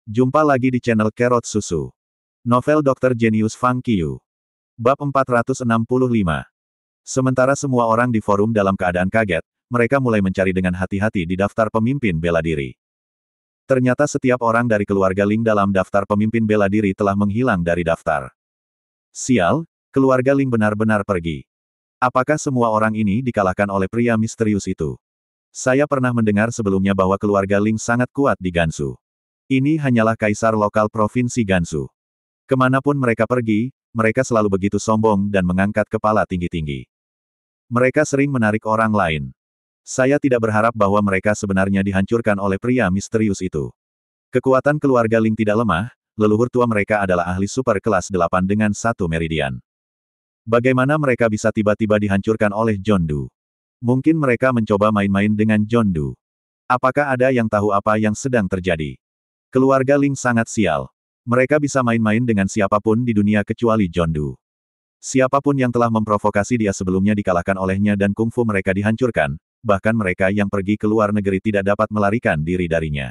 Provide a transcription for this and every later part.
Jumpa lagi di channel Kerot Susu. Novel Dr. Genius Fang Qiu. Bab 465. Sementara semua orang di forum dalam keadaan kaget, mereka mulai mencari dengan hati-hati di daftar pemimpin bela diri. Ternyata setiap orang dari keluarga Ling dalam daftar pemimpin bela diri telah menghilang dari daftar. Sial, keluarga Ling benar-benar pergi. Apakah semua orang ini dikalahkan oleh pria misterius itu? Saya pernah mendengar sebelumnya bahwa keluarga Ling sangat kuat di Gansu. Ini hanyalah kaisar lokal provinsi Gansu. Kemanapun mereka pergi, mereka selalu begitu sombong dan mengangkat kepala tinggi-tinggi. Mereka sering menarik orang lain. Saya tidak berharap bahwa mereka sebenarnya dihancurkan oleh pria misterius itu. Kekuatan keluarga Ling tidak lemah, leluhur tua mereka adalah ahli super kelas 8 dengan 1 meridian. Bagaimana mereka bisa tiba-tiba dihancurkan oleh John Du? Mungkin mereka mencoba main-main dengan John Du. Apakah ada yang tahu apa yang sedang terjadi? Keluarga Ling sangat sial. Mereka bisa main-main dengan siapapun di dunia kecuali John Du. Siapapun yang telah memprovokasi dia sebelumnya dikalahkan olehnya dan kungfu mereka dihancurkan, bahkan mereka yang pergi ke luar negeri tidak dapat melarikan diri darinya.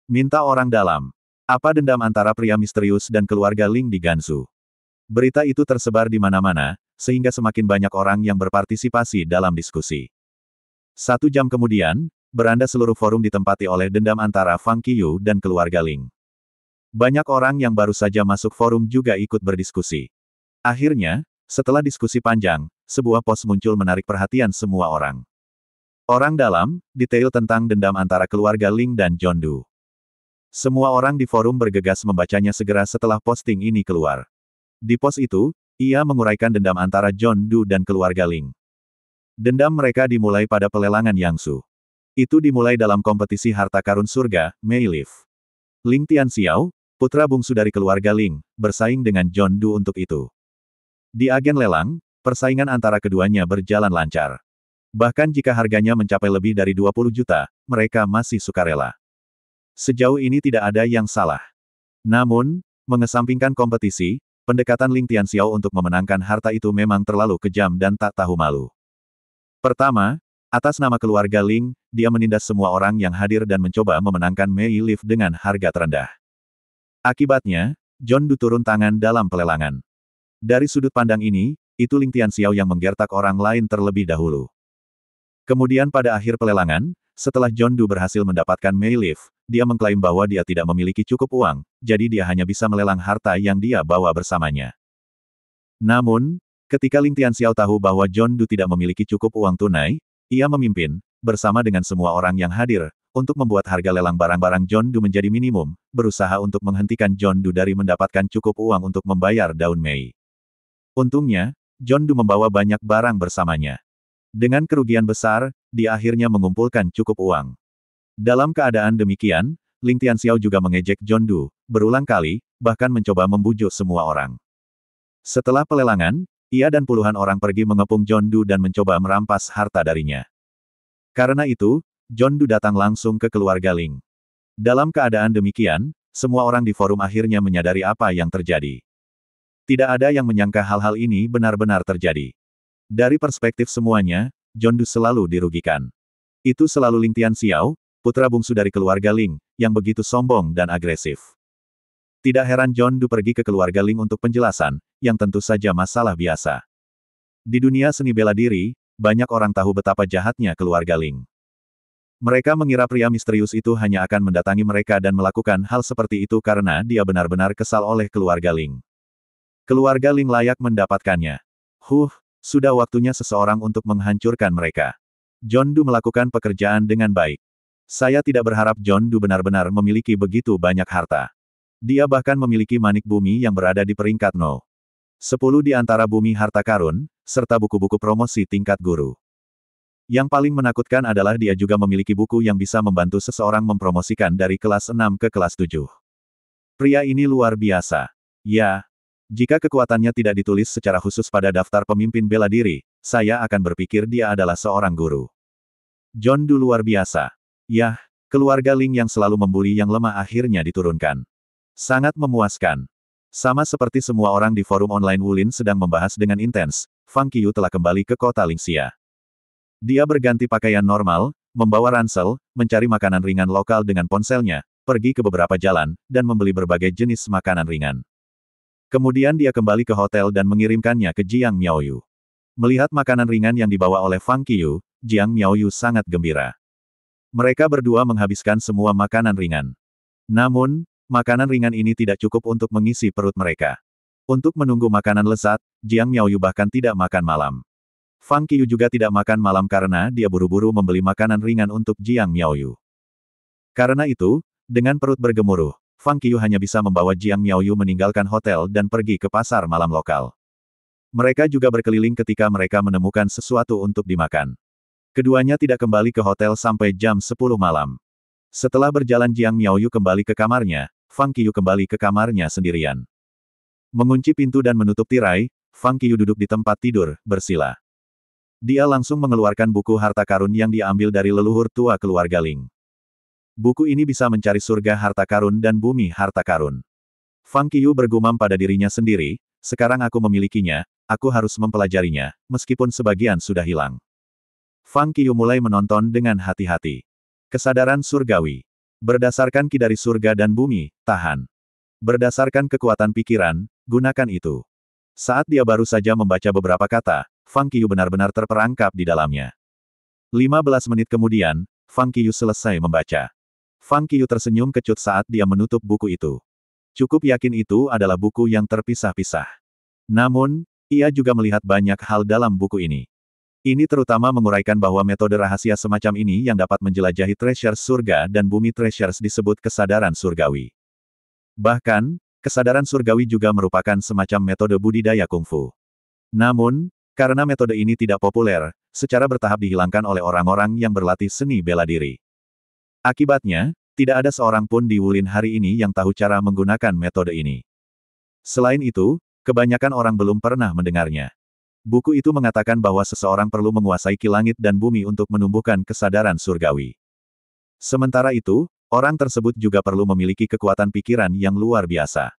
Minta orang dalam. Apa dendam antara pria misterius dan keluarga Ling di Gansu? Berita itu tersebar di mana-mana, sehingga semakin banyak orang yang berpartisipasi dalam diskusi. 1 jam kemudian, beranda seluruh forum ditempati oleh dendam antara Fang Qiu dan keluarga Ling. Banyak orang yang baru saja masuk forum juga ikut berdiskusi. Akhirnya, setelah diskusi panjang, sebuah pos muncul menarik perhatian semua orang. Orang dalam, detail tentang dendam antara keluarga Ling dan John Du. Semua orang di forum bergegas membacanya segera setelah posting ini keluar. Di pos itu, ia menguraikan dendam antara John Du dan keluarga Ling. Dendam mereka dimulai pada pelelangan Yangsu. Itu dimulai dalam kompetisi harta karun surga, Mei Leaf. Ling Tianxiao, putra bungsu dari keluarga Ling, bersaing dengan John Du untuk itu. Di agen lelang, persaingan antara keduanya berjalan lancar. Bahkan jika harganya mencapai lebih dari 20 juta, mereka masih sukarela. Sejauh ini tidak ada yang salah. Namun, mengesampingkan kompetisi, pendekatan Ling Tianxiao untuk memenangkan harta itu memang terlalu kejam dan tak tahu malu. Pertama, atas nama keluarga Ling, dia menindas semua orang yang hadir dan mencoba memenangkan Mei Leaf dengan harga terendah. Akibatnya, John Du turun tangan dalam pelelangan. Dari sudut pandang ini, itu Ling Tianxiao yang menggertak orang lain terlebih dahulu. Kemudian pada akhir pelelangan, setelah John Du berhasil mendapatkan Mei Leaf, dia mengklaim bahwa dia tidak memiliki cukup uang, jadi dia hanya bisa melelang harta yang dia bawa bersamanya. Namun, ketika Ling Tianxiao tahu bahwa John Du tidak memiliki cukup uang tunai, ia memimpin, bersama dengan semua orang yang hadir, untuk membuat harga lelang barang-barang John Du menjadi minimum, berusaha untuk menghentikan John Du dari mendapatkan cukup uang untuk membayar daun Mei. Untungnya, John Du membawa banyak barang bersamanya. Dengan kerugian besar, dia akhirnya mengumpulkan cukup uang. Dalam keadaan demikian, Ling Tianxiao juga mengejek John Du, berulang kali, bahkan mencoba membujuk semua orang. Setelah pelelangan, ia dan puluhan orang pergi mengepung John Du dan mencoba merampas harta darinya. Karena itu, John Du datang langsung ke keluarga Ling. Dalam keadaan demikian, semua orang di forum akhirnya menyadari apa yang terjadi. Tidak ada yang menyangka hal-hal ini benar-benar terjadi. Dari perspektif semuanya, John Du selalu dirugikan. Itu selalu Ling Tianxiao, putra bungsu dari keluarga Ling, yang begitu sombong dan agresif. Tidak heran John Du pergi ke keluarga Ling untuk penjelasan, yang tentu saja masalah biasa. Di dunia seni bela diri, banyak orang tahu betapa jahatnya keluarga Ling. Mereka mengira pria misterius itu hanya akan mendatangi mereka dan melakukan hal seperti itu karena dia benar-benar kesal oleh keluarga Ling. Keluarga Ling layak mendapatkannya. Sudah waktunya seseorang untuk menghancurkan mereka. John Du melakukan pekerjaan dengan baik. Saya tidak berharap John Du benar-benar memiliki begitu banyak harta. Dia bahkan memiliki manik bumi yang berada di peringkat 10 di antara bumi harta karun, serta buku-buku promosi tingkat guru. Yang paling menakutkan adalah dia juga memiliki buku yang bisa membantu seseorang mempromosikan dari kelas 6 ke kelas 7. Pria ini luar biasa. Ya, jika kekuatannya tidak ditulis secara khusus pada daftar pemimpin bela diri, saya akan berpikir dia adalah seorang guru. John Du luar biasa. Yah, keluarga Ling yang selalu membuli yang lemah akhirnya diturunkan. Sangat memuaskan. Sama seperti semua orang di forum online Wulin sedang membahas dengan intens, Fang Qiu telah kembali ke kota Lingxia. Dia berganti pakaian normal, membawa ransel, mencari makanan ringan lokal dengan ponselnya, pergi ke beberapa jalan, dan membeli berbagai jenis makanan ringan. Kemudian dia kembali ke hotel dan mengirimkannya ke Jiang Miaoyu. Melihat makanan ringan yang dibawa oleh Fang Qiyu, Jiang Miaoyu sangat gembira. Mereka berdua menghabiskan semua makanan ringan. Namun, makanan ringan ini tidak cukup untuk mengisi perut mereka. Untuk menunggu makanan lezat, Jiang Miaoyu bahkan tidak makan malam. Fang Qiyu juga tidak makan malam karena dia buru-buru membeli makanan ringan untuk Jiang Miaoyu. Karena itu, dengan perut bergemuruh, Fang Qiyu hanya bisa membawa Jiang Miaoyu meninggalkan hotel dan pergi ke pasar malam lokal. Mereka juga berkeliling ketika mereka menemukan sesuatu untuk dimakan. Keduanya tidak kembali ke hotel sampai jam 10 malam. Setelah berjalan Jiang Miaoyu kembali ke kamarnya, Fang Qiyu kembali ke kamarnya sendirian. Mengunci pintu dan menutup tirai, Fang Qiyu duduk di tempat tidur, bersila. Dia langsung mengeluarkan buku harta karun yang dia ambil dari leluhur tua keluarga Ling. Buku ini bisa mencari surga harta karun dan bumi harta karun. Fang Qiyu bergumam pada dirinya sendiri, sekarang aku memilikinya, aku harus mempelajarinya, meskipun sebagian sudah hilang. Fang Qiyu mulai menonton dengan hati-hati. Kesadaran surgawi. Berdasarkan ki dari surga dan bumi, tahan. Berdasarkan kekuatan pikiran, gunakan itu. Saat dia baru saja membaca beberapa kata, Fang Qiyu benar-benar terperangkap di dalamnya. 15 menit kemudian, Fang Qiyu selesai membaca. Fang Qiyu tersenyum kecut saat dia menutup buku itu. Cukup yakin itu adalah buku yang terpisah-pisah. Namun, ia juga melihat banyak hal dalam buku ini. Ini terutama menguraikan bahwa metode rahasia semacam ini yang dapat menjelajahi treasures surga dan bumi treasures disebut kesadaran surgawi. Bahkan, kesadaran surgawi juga merupakan semacam metode budidaya kungfu. Namun, karena metode ini tidak populer, secara bertahap dihilangkan oleh orang-orang yang berlatih seni bela diri. Akibatnya, tidak ada seorang pun di Wulin hari ini yang tahu cara menggunakan metode ini. Selain itu, kebanyakan orang belum pernah mendengarnya. Buku itu mengatakan bahwa seseorang perlu menguasai ki langit dan bumi untuk menumbuhkan kesadaran surgawi. Sementara itu, orang tersebut juga perlu memiliki kekuatan pikiran yang luar biasa.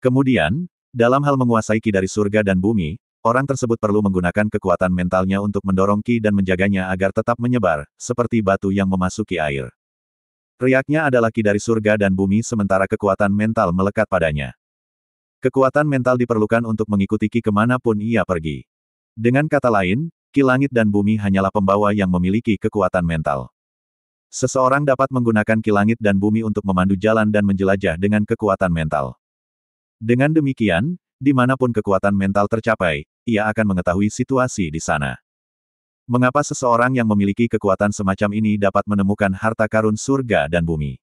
Kemudian, dalam hal menguasai ki dari surga dan bumi, orang tersebut perlu menggunakan kekuatan mentalnya untuk mendorong ki dan menjaganya agar tetap menyebar, seperti batu yang memasuki air. Riaknya adalah ki dari surga dan bumi sementara kekuatan mental melekat padanya. Kekuatan mental diperlukan untuk mengikuti ki kemanapun ia pergi. Dengan kata lain, ki langit dan bumi hanyalah pembawa yang memiliki kekuatan mental. Seseorang dapat menggunakan ki langit dan bumi untuk memandu jalan dan menjelajah dengan kekuatan mental. Dengan demikian, dimanapun kekuatan mental tercapai, ia akan mengetahui situasi di sana. Mengapa seseorang yang memiliki kekuatan semacam ini dapat menemukan harta karun surga dan bumi?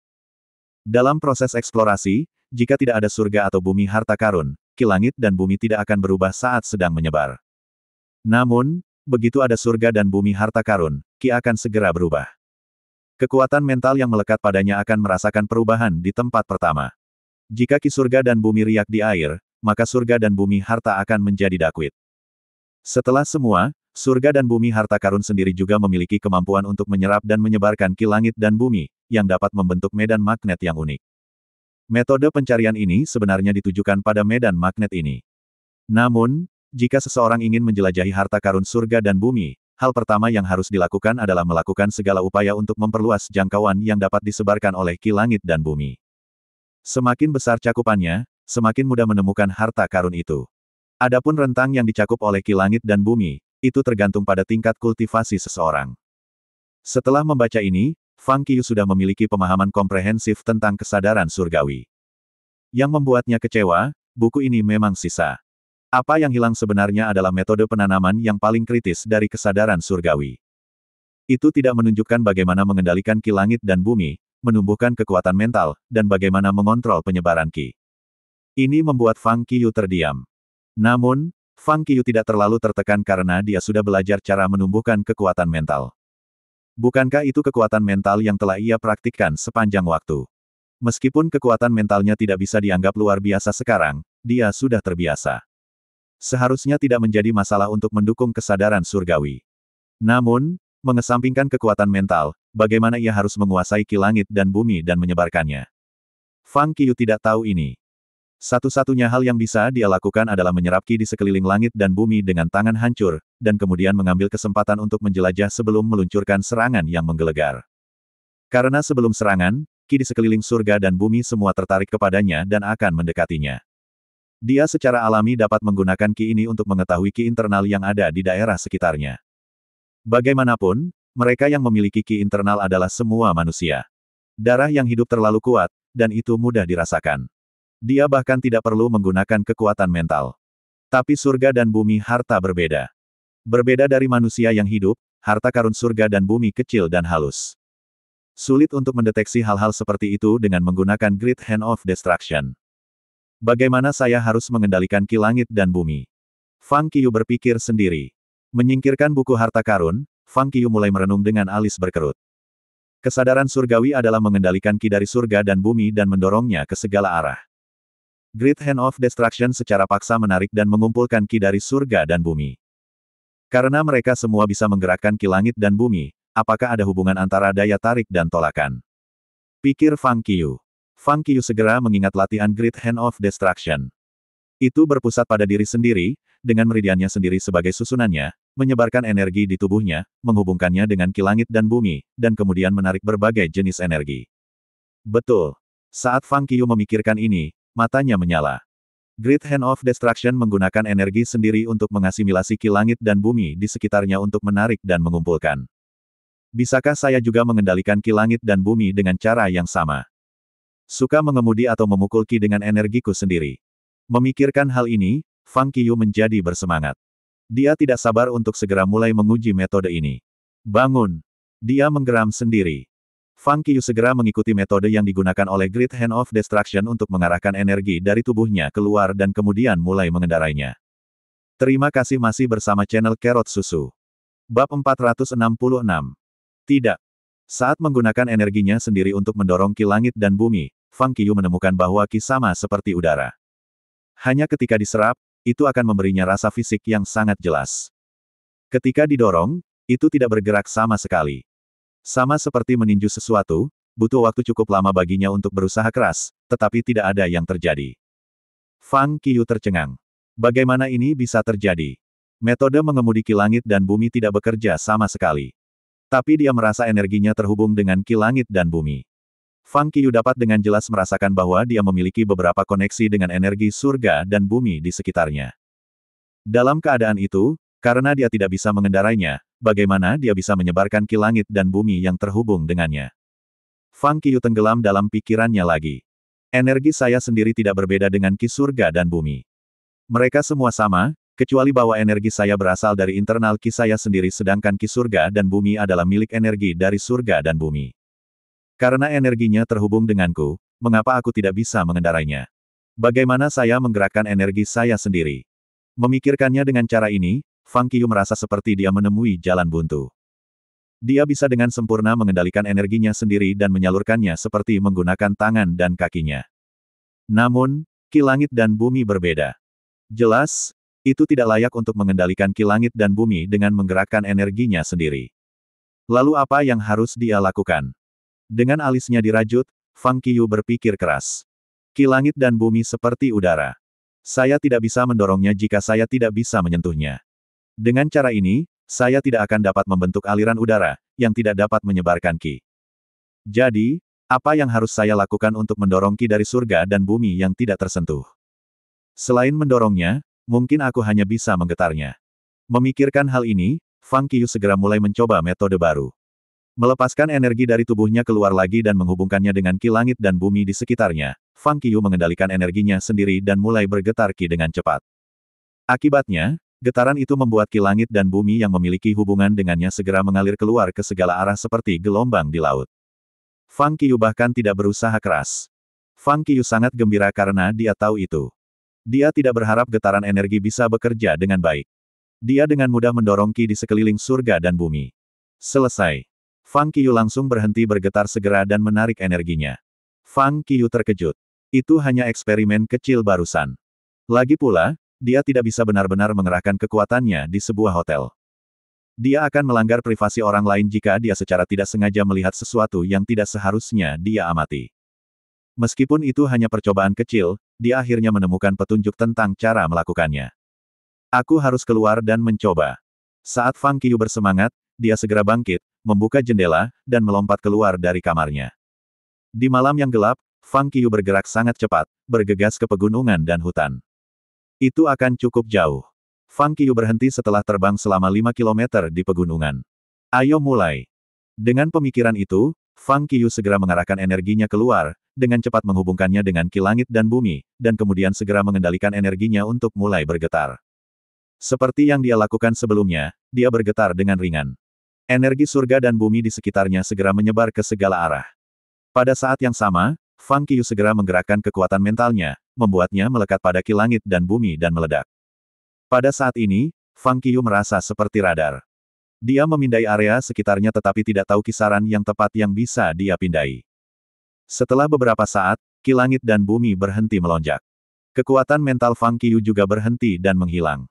Dalam proses eksplorasi, jika tidak ada surga atau bumi harta karun, ki langit dan bumi tidak akan berubah saat sedang menyebar. Namun, begitu ada surga dan bumi harta karun, ki akan segera berubah. Kekuatan mental yang melekat padanya akan merasakan perubahan di tempat pertama. Jika ki surga dan bumi riak di air, maka surga dan bumi harta akan menjadi dakwit. Setelah semua, surga dan bumi harta karun sendiri juga memiliki kemampuan untuk menyerap dan menyebarkan ki langit dan bumi, yang dapat membentuk medan magnet yang unik. Metode pencarian ini sebenarnya ditujukan pada medan magnet ini. Namun, jika seseorang ingin menjelajahi harta karun surga dan bumi, hal pertama yang harus dilakukan adalah melakukan segala upaya untuk memperluas jangkauan yang dapat disebarkan oleh ki langit dan bumi. Semakin besar cakupannya, semakin mudah menemukan harta karun itu. Adapun rentang yang dicakup oleh ki langit dan bumi, itu tergantung pada tingkat kultivasi seseorang. Setelah membaca ini, Fang Qiyu sudah memiliki pemahaman komprehensif tentang kesadaran surgawi. Yang membuatnya kecewa, buku ini memang sisa. Apa yang hilang sebenarnya adalah metode penanaman yang paling kritis dari kesadaran surgawi. Itu tidak menunjukkan bagaimana mengendalikan ki langit dan bumi, menumbuhkan kekuatan mental, dan bagaimana mengontrol penyebaran ki. Ini membuat Fang Qiyu terdiam. Namun, Fang Qiyu tidak terlalu tertekan karena dia sudah belajar cara menumbuhkan kekuatan mental. Bukankah itu kekuatan mental yang telah ia praktikkan sepanjang waktu? Meskipun kekuatan mentalnya tidak bisa dianggap luar biasa sekarang, dia sudah terbiasa. Seharusnya tidak menjadi masalah untuk mendukung kesadaran surgawi. Namun, mengesampingkan kekuatan mental, bagaimana ia harus menguasai ki langit dan bumi dan menyebarkannya? Fang Qiyu tidak tahu ini. Satu-satunya hal yang bisa dia lakukan adalah menyerap ki di sekeliling langit dan bumi dengan tangan hancur, dan kemudian mengambil kesempatan untuk menjelajah sebelum meluncurkan serangan yang menggelegar. Karena sebelum serangan, ki di sekeliling surga dan bumi semua tertarik kepadanya dan akan mendekatinya. Dia secara alami dapat menggunakan ki ini untuk mengetahui ki internal yang ada di daerah sekitarnya. Bagaimanapun, mereka yang memiliki ki internal adalah semua manusia. Darah yang hidup terlalu kuat, dan itu mudah dirasakan. Dia bahkan tidak perlu menggunakan kekuatan mental. Tapi surga dan bumi harta berbeda. Berbeda dari manusia yang hidup, harta karun surga dan bumi kecil dan halus. Sulit untuk mendeteksi hal-hal seperti itu dengan menggunakan Great Hand of Destruction. Bagaimana saya harus mengendalikan ki langit dan bumi? Fang Qiu berpikir sendiri. Menyingkirkan buku harta karun, Fang Qiu mulai merenung dengan alis berkerut. Kesadaran surgawi adalah mengendalikan ki dari surga dan bumi dan mendorongnya ke segala arah. Great Hand of Destruction secara paksa menarik dan mengumpulkan ki dari surga dan bumi. Karena mereka semua bisa menggerakkan ki langit dan bumi, apakah ada hubungan antara daya tarik dan tolakan? Pikir Fang Qiu. Fang Qiu segera mengingat latihan Great Hand of Destruction. Itu berpusat pada diri sendiri, dengan meridiannya sendiri sebagai susunannya, menyebarkan energi di tubuhnya, menghubungkannya dengan ki langit dan bumi, dan kemudian menarik berbagai jenis energi. Betul. Saat Fang Qiu memikirkan ini, matanya menyala. Great Hand of Destruction menggunakan energi sendiri untuk mengasimilasi ki langit dan bumi di sekitarnya untuk menarik dan mengumpulkan. Bisakah saya juga mengendalikan ki langit dan bumi dengan cara yang sama? Suka mengemudi atau memukul ki dengan energiku sendiri. Memikirkan hal ini, Fang Qiu menjadi bersemangat. Dia tidak sabar untuk segera mulai menguji metode ini. Bangun! Dia menggeram sendiri. Fang Qiu segera mengikuti metode yang digunakan oleh Great Hand of Destruction untuk mengarahkan energi dari tubuhnya keluar dan kemudian mulai mengendarainya. Terima kasih masih bersama channel Carrot Susu. Bab 466. Tidak. Saat menggunakan energinya sendiri untuk mendorong ki langit dan bumi, Fang Qiu menemukan bahwa ki sama seperti udara. Hanya ketika diserap, itu akan memberinya rasa fisik yang sangat jelas. Ketika didorong, itu tidak bergerak sama sekali. Sama seperti meninju sesuatu, butuh waktu cukup lama baginya untuk berusaha keras, tetapi tidak ada yang terjadi. Fang Qiu tercengang. Bagaimana ini bisa terjadi? Metode mengemudi ki langit dan bumi tidak bekerja sama sekali. Tapi dia merasa energinya terhubung dengan ki langit dan bumi. Fang Qiu dapat dengan jelas merasakan bahwa dia memiliki beberapa koneksi dengan energi surga dan bumi di sekitarnya. Dalam keadaan itu, karena dia tidak bisa mengendarainya, bagaimana dia bisa menyebarkan ki langit dan bumi yang terhubung dengannya? Fang Qiu tenggelam dalam pikirannya lagi. Energi saya sendiri tidak berbeda dengan ki surga dan bumi. Mereka semua sama, kecuali bahwa energi saya berasal dari internal ki saya sendiri sedangkan ki surga dan bumi adalah milik energi dari surga dan bumi. Karena energinya terhubung denganku, mengapa aku tidak bisa mengendarainya? Bagaimana saya menggerakkan energi saya sendiri? Memikirkannya dengan cara ini, Fang Qiu merasa seperti dia menemui jalan buntu. Dia bisa dengan sempurna mengendalikan energinya sendiri dan menyalurkannya seperti menggunakan tangan dan kakinya. Namun, ki langit dan bumi berbeda. Jelas, itu tidak layak untuk mengendalikan ki langit dan bumi dengan menggerakkan energinya sendiri. Lalu apa yang harus dia lakukan? Dengan alisnya dirajut, Fang Qiu berpikir keras. Ki langit dan bumi seperti udara. Saya tidak bisa mendorongnya jika saya tidak bisa menyentuhnya. Dengan cara ini, saya tidak akan dapat membentuk aliran udara, yang tidak dapat menyebarkan ki. Jadi, apa yang harus saya lakukan untuk mendorong ki dari surga dan bumi yang tidak tersentuh? Selain mendorongnya, mungkin aku hanya bisa menggetarnya. Memikirkan hal ini, Fang Qiu segera mulai mencoba metode baru. Melepaskan energi dari tubuhnya keluar lagi dan menghubungkannya dengan ki langit dan bumi di sekitarnya, Fang Qiu mengendalikan energinya sendiri dan mulai bergetar ki dengan cepat. Akibatnya, getaran itu membuat ki langit dan bumi yang memiliki hubungan dengannya segera mengalir keluar ke segala arah seperti gelombang di laut. Fang Qiu bahkan tidak berusaha keras. Fang Qiu sangat gembira karena dia tahu itu. Dia tidak berharap getaran energi bisa bekerja dengan baik. Dia dengan mudah mendorong ki di sekeliling surga dan bumi. Selesai. Fang Qiu langsung berhenti bergetar segera dan menarik energinya. Fang Qiu terkejut. Itu hanya eksperimen kecil barusan. Lagi pula, dia tidak bisa benar-benar mengerahkan kekuatannya di sebuah hotel. Dia akan melanggar privasi orang lain jika dia secara tidak sengaja melihat sesuatu yang tidak seharusnya dia amati. Meskipun itu hanya percobaan kecil, dia akhirnya menemukan petunjuk tentang cara melakukannya. Aku harus keluar dan mencoba. Saat Fang Qiu bersemangat, dia segera bangkit, membuka jendela, dan melompat keluar dari kamarnya. Di malam yang gelap, Fang Qiu bergerak sangat cepat, bergegas ke pegunungan dan hutan. Itu akan cukup jauh. Fang Qiu berhenti setelah terbang selama 5 kilometer di pegunungan. Ayo mulai. Dengan pemikiran itu, Fang Qiu segera mengarahkan energinya keluar, dengan cepat menghubungkannya dengan ki langit dan bumi, dan kemudian segera mengendalikan energinya untuk mulai bergetar. Seperti yang dia lakukan sebelumnya, dia bergetar dengan ringan. Energi surga dan bumi di sekitarnya segera menyebar ke segala arah. Pada saat yang sama, Fang Qiu segera menggerakkan kekuatan mentalnya, membuatnya melekat pada ki langit dan bumi dan meledak. Pada saat ini, Fang Qiu merasa seperti radar. Dia memindai area sekitarnya tetapi tidak tahu kisaran yang tepat yang bisa dia pindai. Setelah beberapa saat, ki langit dan bumi berhenti melonjak. Kekuatan mental Fang Qiu juga berhenti dan menghilang.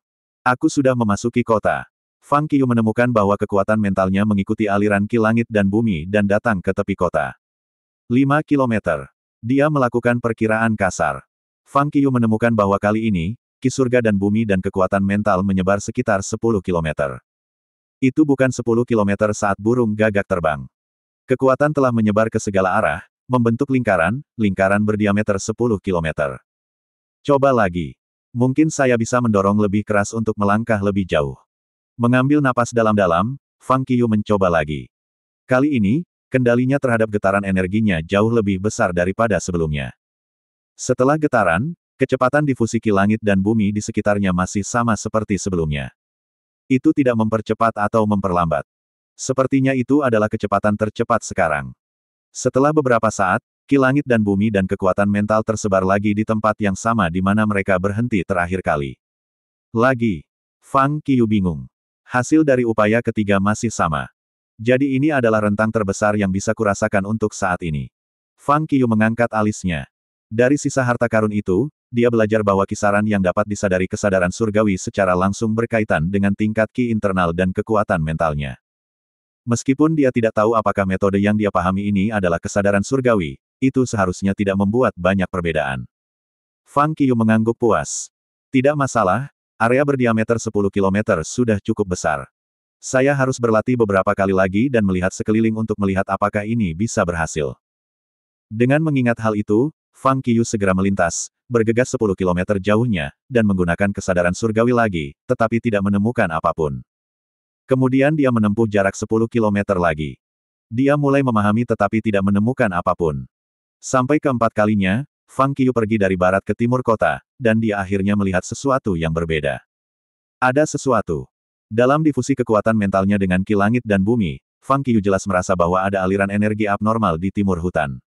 Aku sudah memasuki kota. Fang Qiu menemukan bahwa kekuatan mentalnya mengikuti aliran ki langit dan bumi dan datang ke tepi kota. 5 kilometer. Dia melakukan perkiraan kasar. Fang Qiu menemukan bahwa kali ini, ki surga dan bumi dan kekuatan mental menyebar sekitar 10 kilometer. Itu bukan 10 kilometer saat burung gagak terbang. Kekuatan telah menyebar ke segala arah, membentuk lingkaran berdiameter 10 kilometer. Coba lagi. Mungkin saya bisa mendorong lebih keras untuk melangkah lebih jauh. Mengambil napas dalam-dalam, Fang Qiu mencoba lagi. Kali ini, kendalinya terhadap getaran energinya jauh lebih besar daripada sebelumnya. Setelah getaran, kecepatan difusi ki langit dan bumi di sekitarnya masih sama seperti sebelumnya. Itu tidak mempercepat atau memperlambat. Sepertinya itu adalah kecepatan tercepat sekarang. Setelah beberapa saat, ki langit dan bumi dan kekuatan mental tersebar lagi di tempat yang sama di mana mereka berhenti terakhir kali. Lagi. Fang Qiu bingung. Hasil dari upaya ketiga masih sama. Jadi ini adalah rentang terbesar yang bisa kurasakan untuk saat ini. Fang Qiu mengangkat alisnya. Dari sisa harta karun itu, dia belajar bahwa kisaran yang dapat disadari kesadaran surgawi secara langsung berkaitan dengan tingkat ki internal dan kekuatan mentalnya. Meskipun dia tidak tahu apakah metode yang dia pahami ini adalah kesadaran surgawi, itu seharusnya tidak membuat banyak perbedaan. Fang Qiu mengangguk puas. Tidak masalah, area berdiameter 10 km sudah cukup besar. Saya harus berlatih beberapa kali lagi dan melihat sekeliling untuk melihat apakah ini bisa berhasil. Dengan mengingat hal itu, Fang Qiu segera melintas, bergegas 10 km jauhnya, dan menggunakan kesadaran surgawi lagi, tetapi tidak menemukan apapun. Kemudian dia menempuh jarak 10 km lagi. Dia mulai memahami tetapi tidak menemukan apapun. Sampai keempat kalinya, Fang Qiu pergi dari barat ke timur kota, dan dia akhirnya melihat sesuatu yang berbeda. Ada sesuatu. Dalam difusi kekuatan mentalnya dengan ki langit dan bumi, Fang Qiu jelas merasa bahwa ada aliran energi abnormal di timur hutan.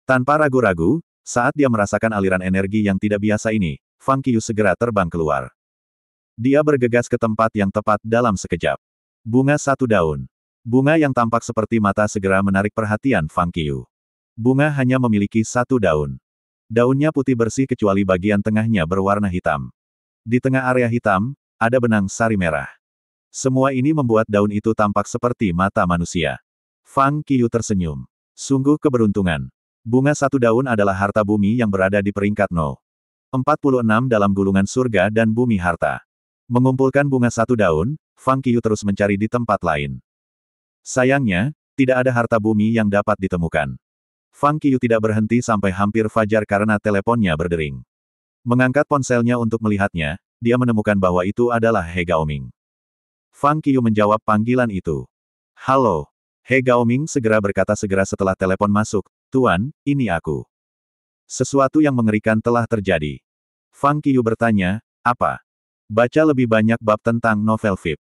Tanpa ragu-ragu, saat dia merasakan aliran energi yang tidak biasa ini, Fang Qiu segera terbang keluar. Dia bergegas ke tempat yang tepat dalam sekejap. Bunga satu daun. Bunga yang tampak seperti mata segera menarik perhatian Fang Qiu. Bunga hanya memiliki satu daun. Daunnya putih bersih kecuali bagian tengahnya berwarna hitam. Di tengah area hitam, ada benang sari merah. Semua ini membuat daun itu tampak seperti mata manusia. Fang Qiu tersenyum. Sungguh keberuntungan. Bunga satu daun adalah harta bumi yang berada di peringkat 46 dalam gulungan surga dan bumi harta. Mengumpulkan bunga satu daun, Fang Qiu terus mencari di tempat lain. Sayangnya, tidak ada harta bumi yang dapat ditemukan. Fang Qiu tidak berhenti sampai hampir fajar karena teleponnya berdering. Mengangkat ponselnya untuk melihatnya, dia menemukan bahwa itu adalah He Gaoming. Fang Qiu menjawab panggilan itu. Halo. He Gaoming segera berkata segera setelah telepon masuk, Tuan, ini aku. Sesuatu yang mengerikan telah terjadi. Fang Qiu bertanya, apa? Baca lebih banyak bab tentang novel VIP.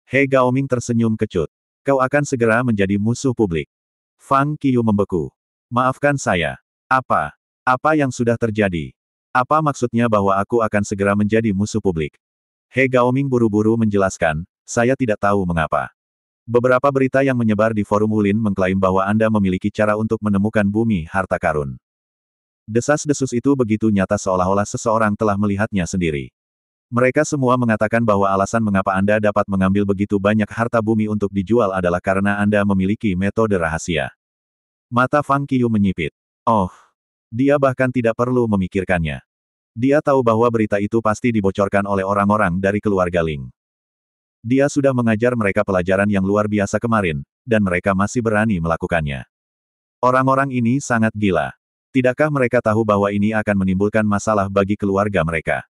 He Gaoming tersenyum kecut. Kau akan segera menjadi musuh publik. Fang Qiu membeku. Maafkan saya. Apa? Apa yang sudah terjadi? Apa maksudnya bahwa aku akan segera menjadi musuh publik? He Gaoming buru-buru menjelaskan, saya tidak tahu mengapa. Beberapa berita yang menyebar di forum Wulin mengklaim bahwa Anda memiliki cara untuk menemukan bumi harta karun. Desas-desus itu begitu nyata seolah-olah seseorang telah melihatnya sendiri. Mereka semua mengatakan bahwa alasan mengapa Anda dapat mengambil begitu banyak harta bumi untuk dijual adalah karena Anda memiliki metode rahasia. Mata Fang Qiu menyipit. Oh, dia bahkan tidak perlu memikirkannya. Dia tahu bahwa berita itu pasti dibocorkan oleh orang-orang dari keluarga Ling. Dia sudah mengajar mereka pelajaran yang luar biasa kemarin, dan mereka masih berani melakukannya. Orang-orang ini sangat gila. Tidakkah mereka tahu bahwa ini akan menimbulkan masalah bagi keluarga mereka?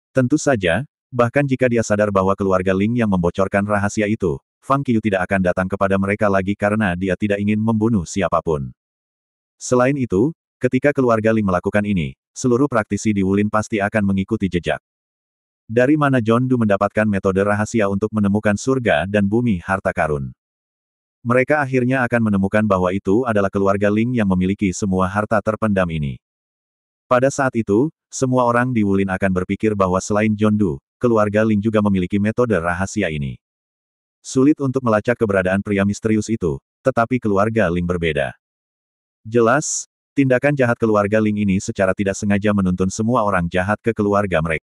Tentu saja, bahkan jika dia sadar bahwa keluarga Ling yang membocorkan rahasia itu, Fang Qiu tidak akan datang kepada mereka lagi karena dia tidak ingin membunuh siapapun. Selain itu, ketika keluarga Ling melakukan ini, seluruh praktisi di Wulin pasti akan mengikuti jejak. Dari mana John Du mendapatkan metode rahasia untuk menemukan surga dan bumi harta karun? Mereka akhirnya akan menemukan bahwa itu adalah keluarga Ling yang memiliki semua harta terpendam ini. Pada saat itu, semua orang di Wulin akan berpikir bahwa selain John Du, keluarga Ling juga memiliki metode rahasia ini. Sulit untuk melacak keberadaan pria misterius itu, tetapi keluarga Ling berbeda. Jelas, tindakan jahat keluarga Ling ini secara tidak sengaja menuntun semua orang jahat ke keluarga mereka.